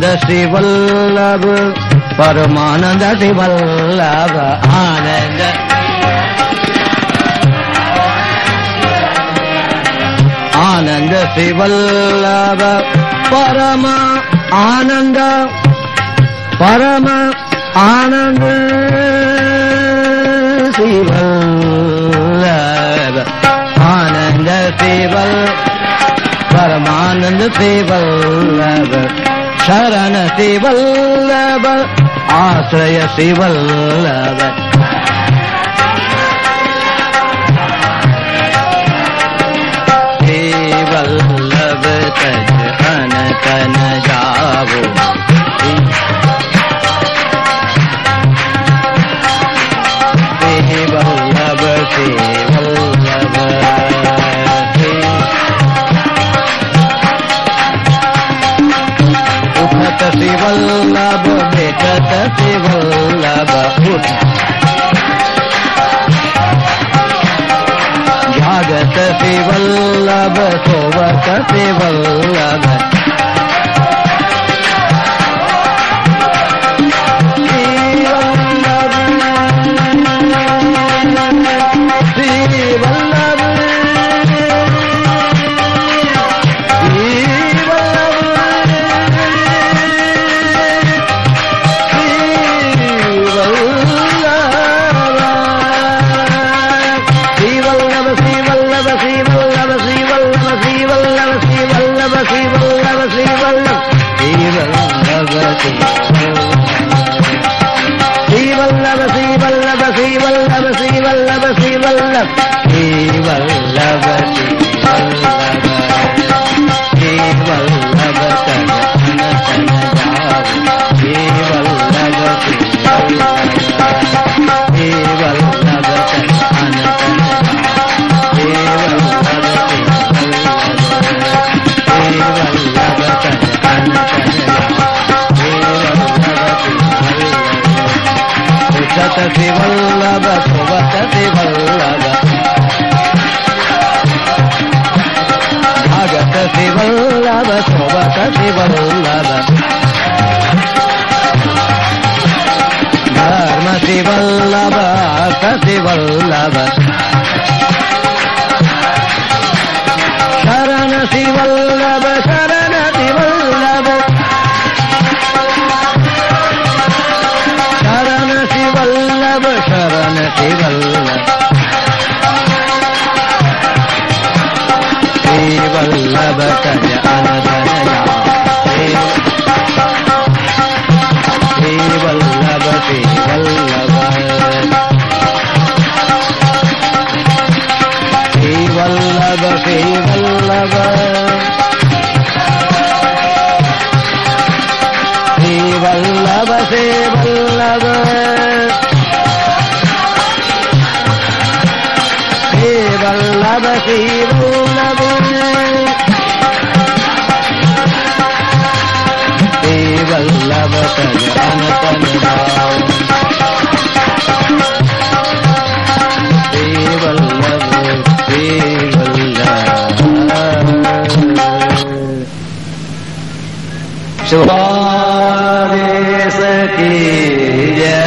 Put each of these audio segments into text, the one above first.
आनंद श्री वल्लभ परमानंद श्री वल्लभ आनंद आनंद श्री वल्लभ परम आनंद श्री वल्लभ आनंद श्री वल्लभ परमानंद श्री वल्लभ शरण श्री वल्लभ आश्रय श्री वल्लभ श्री वल्लभ तज अनतन जावो श्री वल्लभ श्री वल्लभ उठत श्री वल्लभ बैठत श्री वल्लभ उठ जागत श्री वल्लभ सोवत श्री वल्लभ श्री वल्लभ सोवत श्री वल्लभ भागत श्री वल्लभ सोवत श्री वल्लभ धर्म श्री वल्लभ अर्थ श्री वल्लभ शरण श्री वल्लभ शरण श्री वल्लभ शरण श्री वल्लभ शरण श्री वल्लभ श्री वल्लभ तज अनधन श्री वल्लभ श्री वल्लभ श्री वल्लभ श्री वल्लभ श्री वल्लभ श्री वल्लभ श्री वल्लभ श्री वल्लभ श्री वल्लभ तज अनतन श्री वल्लभ श्री वल्लभ शुभादेश की जय।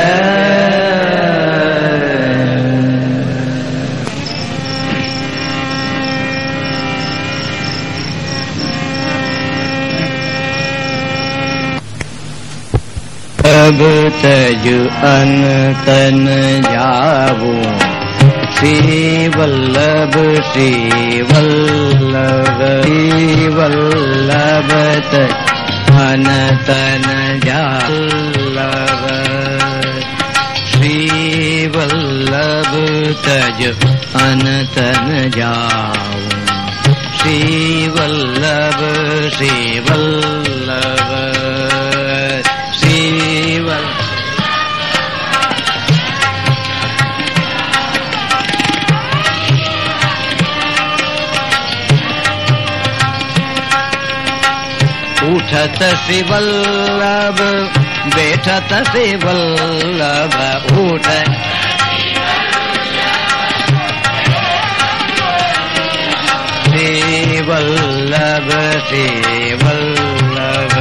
अब तज अनतन जावो श्री वल्लभ श्री वल्लभ श्री वल्लभ तज अनतन जावो श्री वल्लभ तज अनतन जावो श्री वल्लभ श्री वल्लभ श्री वल्लभ उठत श्री वल्लभ बैठत श्री वल्लभ उठ श्री वल्लभ श्री वल्लभ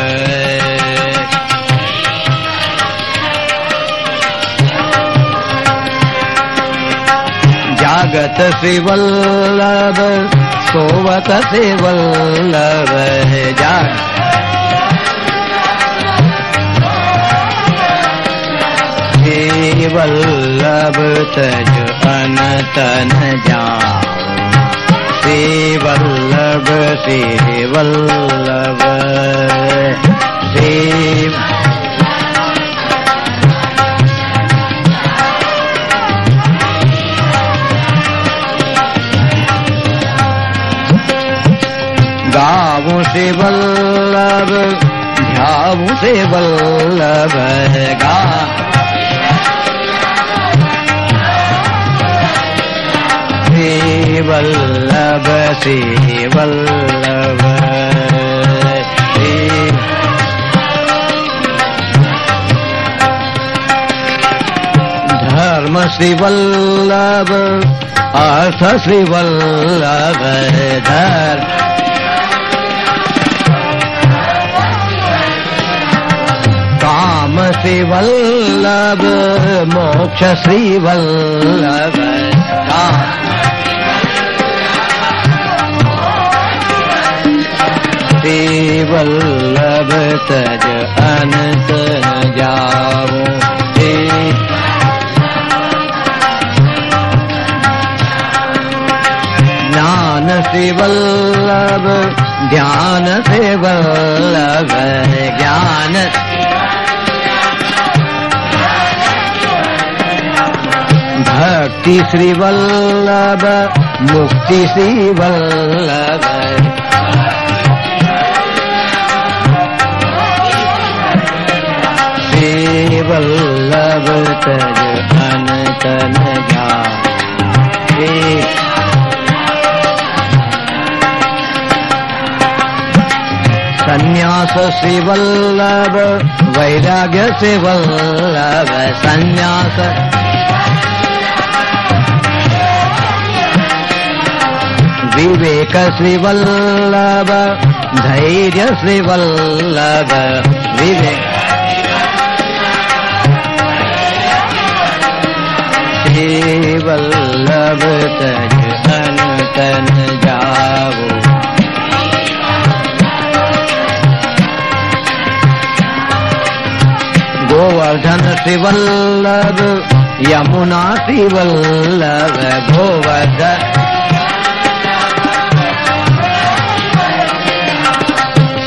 गावत श्री वल्लभ सोवत श्री वल्लभ जाग श्री वल्लभ तज अनतन जाओ श्री वल्लभ श्री वल्लभ श्री गाऊं श्री वल्लभ ध्याऊं श्री वल्लभ गा श्री वल्लभ श्री वल्लभ धर्म श्री वल्लभ अर्थ श्री वल्लभ धर्म काम श्री वल्लभ मोक्ष श्री वल्लभ श्री वल्लभ तज अनंत जाओ ज्ञान श्री वल्लभ ध्यान श्री वल्लभ ज्ञान भक्ति श्री वल्लभ मुक्ति श्री वल्लभ श्री वल्लभ तज अनंतन जाओ संन्यास श्री वल्लभ वैराग्य श्री वल्लभ संन्यास विवेक श्री वल्लभ धैर्य श्री वल्लभ विवेक श्री वल्लभ तज अनंतन जाओ गोवर्धन श्री वल्लभ यमुना श्री वल्लभ गोवर्धन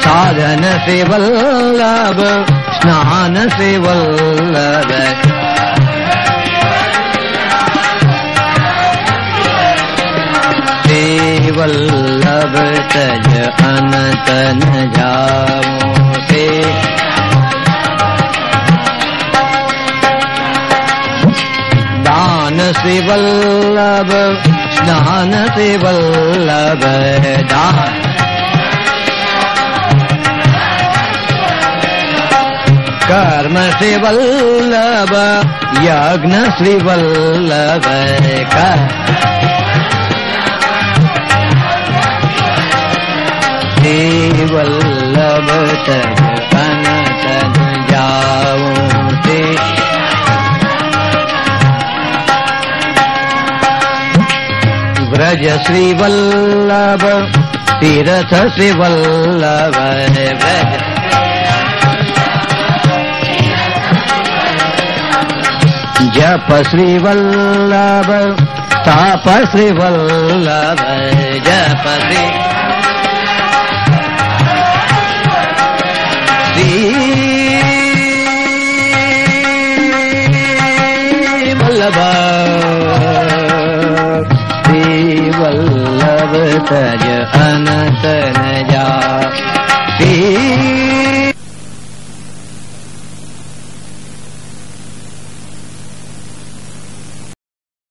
साधन श्री वल्लभ स्नान श्री वल्लभ श्री वल्लभ तज अनंतन जाओ दान श्री वल्लभ स्नान श्री वल्लभ दान कर्म श्री वल्लभ यज्ञ श्री वल्लभ श्री वल्लभ तज अनंतन जाओ व्रज श्री वल्लभ तीर्थ श्री वल्लभ व्रज जप श्री वल्लभ ताप श्री वल्लभ जप श्री